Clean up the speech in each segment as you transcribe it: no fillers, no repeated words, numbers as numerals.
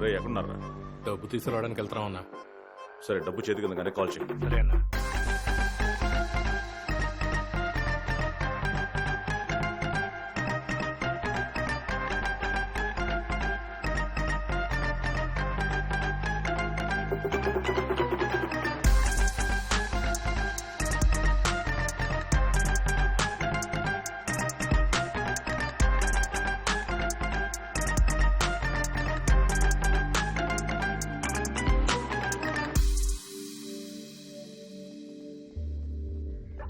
రే ఎక్కడున్నారా? డబ్బు తీసుకురావడానికి వెళ్తున్నాం అన్నా. సరే డబ్బు చేతికి ఉందగానే కాల్ చేయి. సరే అన్నా.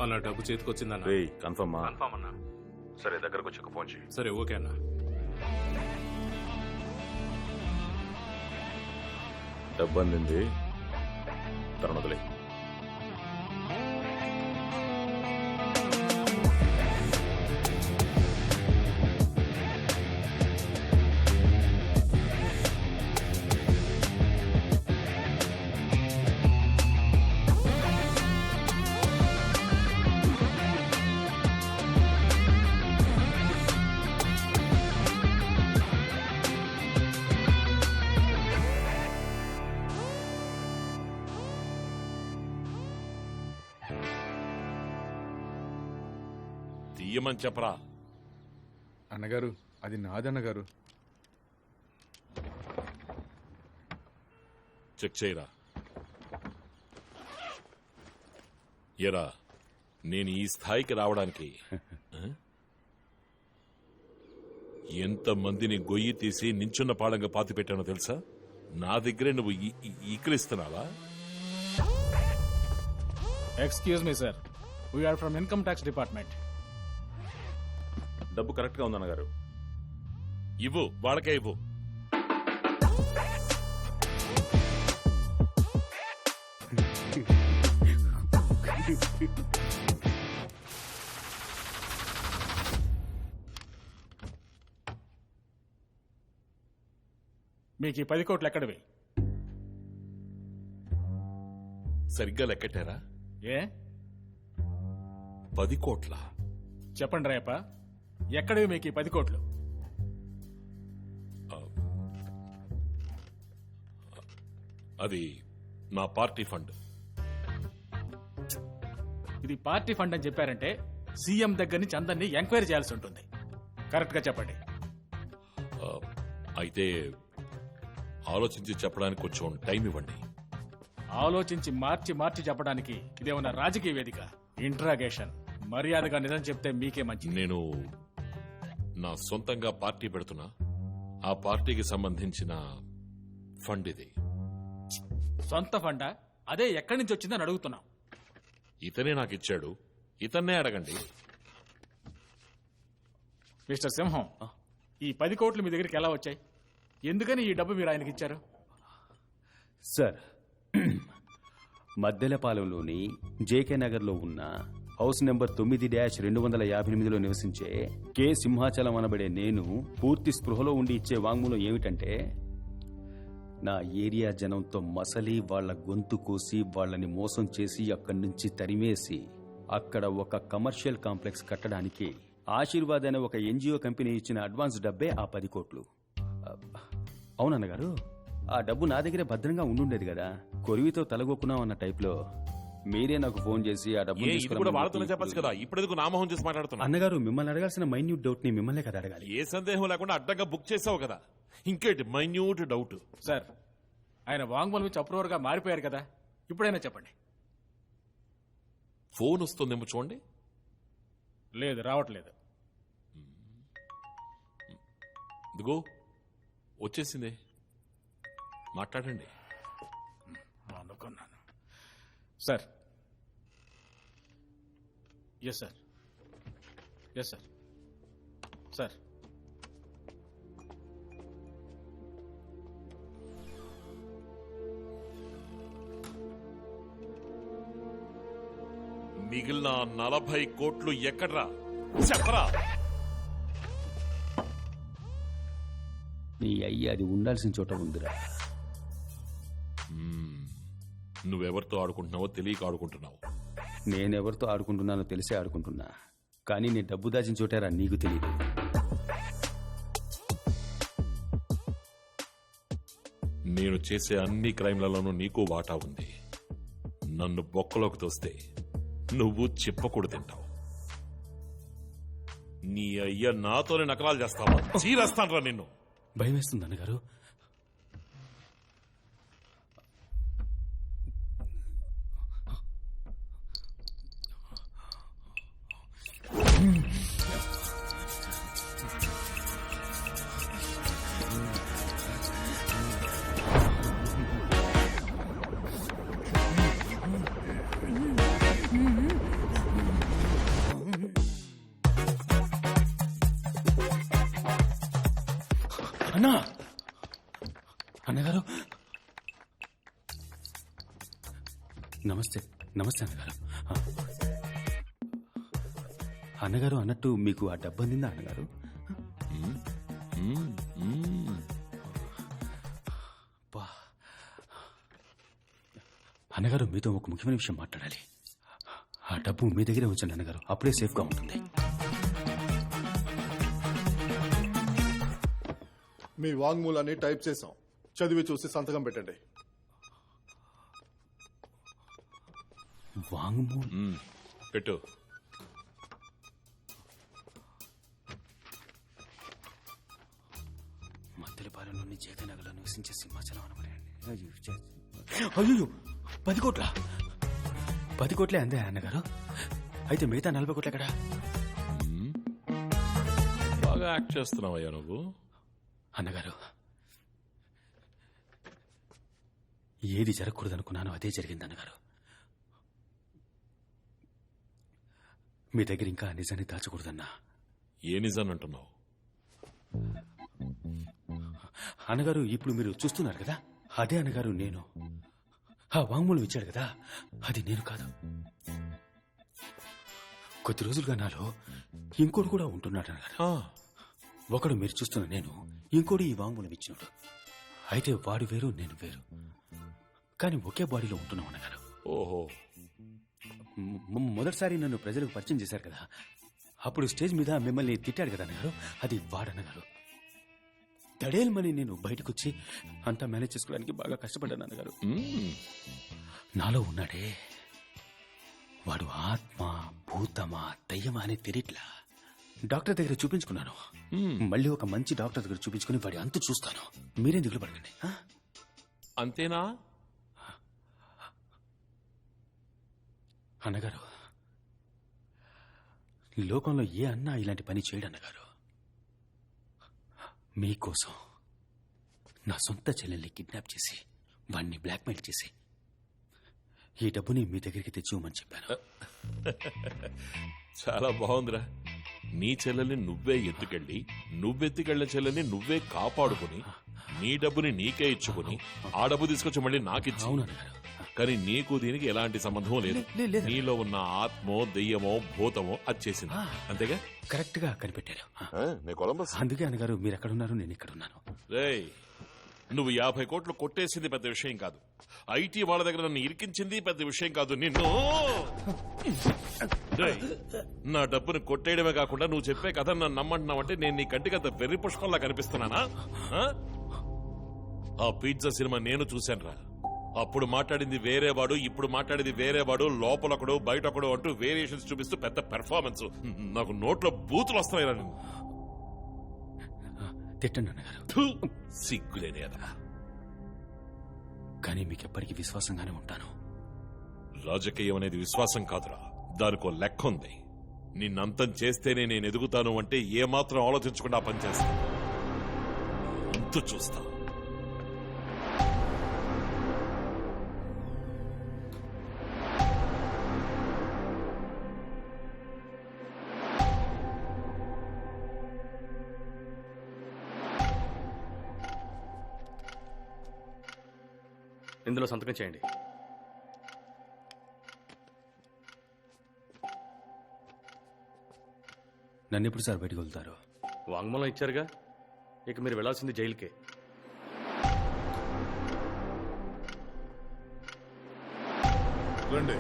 అన్న డబ్బు చేతికొచ్చిందన్న. రే కన్ఫర్మా? కన్ఫర్మ్ అన్నా. సరే దగ్గరకు వచ్చాక ఫోన్ చేయి. సరే ఓకే అన్నా. డబ్బు అందింది, తరుణ వదిలే. తీయమని చెప్పరా. అన్నగారు అది నాదన్నగారు. చెక్ చేయరా. ఎరా నేను ఈ స్థాయికి రావడానికి ఎంతమందిని గొయ్యి తీసి నించున్న పాడంగా పాతి పెట్టానో తెలుసా? నా దగ్గరే నువ్వు ఈకలిస్తున్నావా? Excuse me, sir. We are from Income Tax Department. డబ్బు కరెక్ట్ గా ఉందన్నగారు. ఇవ్వు, వాళ్ళకే ఇవ్వు. మీకు ఈ 10 కోట్లు ఎక్కడివి? సరిగ్గా లెక్కటారా? ఏ 10 కోట్ల? చెప్పండి రేప, ఎక్కడివి మీకు ఈ 10 కోట్లు? అది నా పార్టీ ఫండ్. ఇది పార్టీ ఫండ్ అని చెప్పారంటే సీఎం దగ్గర నుంచి అందరినీ ఎంక్వైరీ చేయాల్సి ఉంటుంది. కరెక్ట్ గా చెప్పండి. అయితే ఆలోచించి చెప్పడానికి కొంచెం టైం ఇవ్వండి. ఆలోచించి మార్చి చెప్పడానికి ఇదేమన్నా రాజకీయ వేదిక? ఇంట్రాగేషన్. మర్యాదగా నిజం చెప్తే మీకే మంచిది. నేను నా సొంతంగా పార్టీ పెడుతున్నా. ఆ పార్టీకి సంబంధించిన ఫండ్ ఇది. సొంత ఫండా? అదే ఎక్కడి నుంచి వచ్చిందని అడుగుతున్నాం. ఇతనే నాకు ఇచ్చాడు, ఇతన్నే అడగండి. మిస్టర్ సింహం, ఈ 10 కోట్లు మీ దగ్గరికి ఎలా వచ్చాయి? ఎందుకని ఈ డబ్బు మీరు ఆయనకి ఇచ్చారు? సార్, మద్దెలపాలెంలోని జేకే నగర్లో ఉన్న హౌస్ నెంబర్ 9-258లో నివసించే కె సింహాచలం అనబడే నేను పూర్తి స్పృహలో ఉండి ఇచ్చే వాంగ్మూలం ఏమిటంటే, నా ఏరియా జనంతో మసలి వాళ్ల గొంతు కోసి వాళ్లని మోసం చేసి అక్కడి నుంచి తరిమేసి అక్కడ ఒక కమర్షియల్ కాంప్లెక్స్ కట్టడానికి ఆశీర్వాద్ అనే ఒక ఎన్జిఓ కంపెనీ ఇచ్చిన అడ్వాన్స్ డబ్బే ఆ 10 కోట్లు. అవునన్నగారు, ఆ డబ్బు నా దగ్గరే భద్రంగా ఉండుండేది కదా. కొరివితో తలగొక్కున్నాం అన్న టైప్లో మీరే నాకు ఫోన్ చేసి ఆ డబ్బు చెప్పచ్చు కదా. ఇప్పుడు నామోహం చేసి మాట్లాడుతున్నా. అన్నగారు, మిమ్మల్ని అడగాల్సిన మైన్యూట్ డౌట్ ని మిమ్మల్నే కదా అడగాలి. ఏ సందేహం లేకుండా అడ్డంగా బుక్ చేసావు కదా, ఇంకేంటి మైన్యూట్ డౌట్? సార్, ఆయన వాంగ్మూలం ఇచ్చి అప్రూవర్ గా మారిపోయారు కదా, ఇప్పుడైనా చెప్పండి. ఫోన్ వస్తుందేమో చూడండి. లేదు, రావట్లేదు. ఇదిగో వచ్చేసింది, మాట్లాడండి. అనుకున్నాను. Sir. Yes sir. Yes sir. Sir, మిగిలిన 40 కోట్లు ఎక్కడ్రా చెప్పరా? నీ అయ్యి అది ఉండాల్సిన చోట ఉందిరా. నువ్వెవరితో ఆడుకుంటున్నావో తెలియక ఆడుకుంటున్నావు. నేనెవరితో ఆడుకుంటున్నానో తెలిసే ఆడుకుంటున్నా. కానీ నీ డబ్బు దాచిన చోటారా నీకు తెలియదు. నేను చేసే అన్ని క్రైమ్లలోనూ నీకు వాటా ఉంది. నన్ను బొక్కలోకి తోస్తే నువ్వు చిప్పకూడు తింటావు. నీ అయ్య నాతోనే నకలాలు చేస్తావా? చీరేస్తానరా నిన్ను. భయం వేస్తుంది అన్నగారు. అన్నా, అన్నగారు నమస్తే. నమస్తే అన్నగారు. అన్నగారు అన్నట్టు మీకు ఆ డబ్బు అందిందా అన్నగారు? బా. అన్నగారు మీతో ఒక ముఖ్యమైన విషయం మాట్లాడాలి. ఆ డబ్బు మీ దగ్గరే ఉంచండి అన్నగారు, అప్పుడే సేఫ్గా ఉంటుంది. మీ వాంగ్మూలాన్ని టైప్ చేసాం, చదివి చూసి సంతకం పెట్టండి. వాంగ్మూలం పెట్టు. మద్దెలపాలెంలోని జేకనగర్లో నివసించే సింహాచలం అనబడే. అయ్యో 10 కోట్ల. 10 కోట్లే అందే అన్నగారు. అయితే మిగతా 40 కోట్ల ఎక్కడా? బాగా యాక్ట్ చేస్తున్నావయ్యా నువ్వు. అన్నగారు, ఏది జరగకూడదనుకున్నానో అదే జరిగింది అన్నగారు. మీ దగ్గర ఇంకా నిజాన్ని దాచకూడదన్నా. ఏ నిజాన్ని అంటున్నావు? అన్నగారు, ఇప్పుడు మీరు చూస్తున్నారు కదా, అదే అన్నగారు నేను. ఆ వాంగ్మూలం ఇచ్చాడు కదా, అది నేను కాదు. కొద్ది రోజులుగా నాలో ఇంకోటి కూడా ఉంటున్నాడు అన్నగారు. ఒకడు మీరు చూస్తున్న నేను, ఇంకోటి ఈ వాంగ్మూలం ఇచ్చినాడు. అయితే వాడు వేరు, నేను వేరు, కానీ ఒకే బాడీలో ఉంటున్నాం అన్నగారు. ఓహో. మొదటిసారి నన్ను ప్రజలకు పరిచయం చేశారు కదా, అప్పుడు స్టేజ్ మీద మిమ్మల్ని తిట్టాడు కదా అన్నగారు, అది వాడన్నగారు. దడేల్మని నేను బయటకొచ్చి అంతా మేనేజ్ చేసుకోవడానికి బాగా కష్టపడ్డాను అన్నగారు. నాలో ఉన్నాడే, వాడు ఆత్మ, భూతమా, దయ్యమా అని తెలియట్లా. డాక్టర్ దగ్గర చూపించుకున్నాను. మళ్ళీ ఒక మంచి డాక్టర్ దగ్గర చూపించుకుని వాడి అంతు చూస్తాను. మీరేం దిగులు పడకండి. అంతేనా అన్నగారు? లోకంలో ఏ అన్నా ఇలాంటి పని చేయడు అన్నగారు. మీకోసం నా సొంత చెల్లెల్ని కిడ్నాప్ చేసి వాణ్ణి బ్లాక్మెయిల్ చేసి ఈ డబ్బుని మీ దగ్గరికి తెచ్చివ్వమని చెప్పాను. చాలా బాగుందిరా. నీ చెల్లెల్ని నువ్వే ఎత్తుకెళ్ళి, నువ్వెత్తుకెళ్ళిన చెల్లెల్ని నువ్వే కాపాడుకుని, నీ డబ్బుని నీకే ఇచ్చుకుని, ఆ డబ్బు తీసుకొచ్చి మళ్ళీ నాకిచ్చి. అవునన్నగారు. కానీ నీకు దీనికి ఎలాంటి సంబంధం లేదు. నీలో ఉన్న ఆత్మో, దెయ్యమో, భూతమో వచ్చేసింది. అంతేగా? కరెక్ట్ గా కనిపెట్టారు. అందుకే అన్నగారు మీరు ఎక్కడున్నారు, నేను ఇక్కడున్నాను. రేయ్, నువ్వు 50 కోట్లు కొట్టేసింది పెద్ద విషయం కాదు. ఐటీ వాళ్ళ దగ్గర నన్ను ఇరికించింది పెద్ద విషయం కాదు. నిన్ను నా డబ్బును కొట్టేయడమే కాకుండా నువ్వు చెప్పే కథ నన్ను నమ్మంటున్నావంటే నేను నీ కంటికి అంత వెర్రి పుష్పంలా కనిపిస్తున్నానా? ఆ పిజ్జా సినిమా నేను చూశానురా. అప్పుడు మాట్లాడింది వేరేవాడు, ఇప్పుడు మాట్లాడేది వేరేవాడు, లోపలొకడు బయటొకడు అంటూ వేరియేషన్స్ చూపిస్తూ పెద్ద పెర్ఫార్మెన్స్. నాకు నోట్లో బూతులు వస్తున్నాయిరా. నేను తిట్టండి అన్నగారు. సిగ్గులేని అదా. కానీ మీకెప్పటికీ విశ్వాసంగానే ఉంటాను. రాజకీయం అనేది విశ్వాసం కాదురా, దానికో లెక్క ఉంది. నిన్నంతం చేస్తేనే నేను ఎదుగుతాను అంటే ఏమాత్రం ఆలోచించకుండా పనిచేస్తాను. అంతు చూస్తా. ఇందులో సంతకం చేయండి. నన్ను ఎప్పుడు సార్ బయటకు వెళ్తారు? వాంగ్మూలం ఇచ్చారుగా, ఇక మీరు వెళ్లాల్సింది జైలుకే. రండి.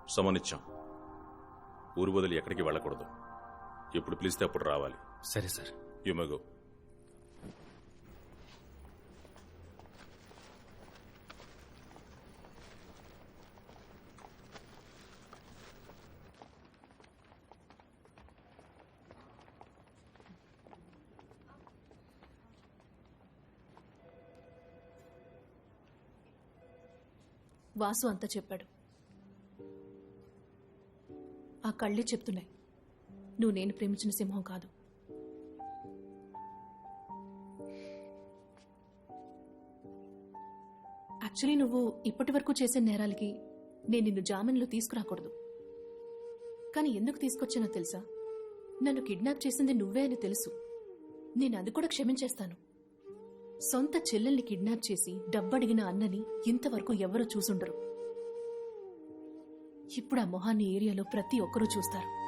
సమనిచ్చాం. ఊరు వదిలి ఎక్కడికి వెళ్ళకూడదు. ఎప్పుడు పిలిస్తే అప్పుడు రావాలి. సరే sir. You may go. Vasu అంతా చెప్పాడు. ఆ కళ్ళే చెప్తున్నాయి నువ్వు నేను ప్రేమించిన సింహం కాదు. యాక్చువల్లీ నువ్వు ఇప్పటి వరకు చేసే నేరాలకి నేను నిన్ను జామీన్లో తీసుకురాకూడదు. కానీ ఎందుకు తీసుకొచ్చానో తెలుసా? నన్ను కిడ్నాప్ చేసింది నువ్వే అని తెలుసు. నేను అది కూడా క్షమించేస్తాను. సొంత చెల్లెల్ని కిడ్నాప్ చేసి డబ్బడిగిన అన్నని ఇంతవరకు ఎవరూ చూసుండరు. ఇప్పుడు ఆ మొహాన్ని ఏరియాలో ప్రతి ఒక్కరూ చూస్తారు.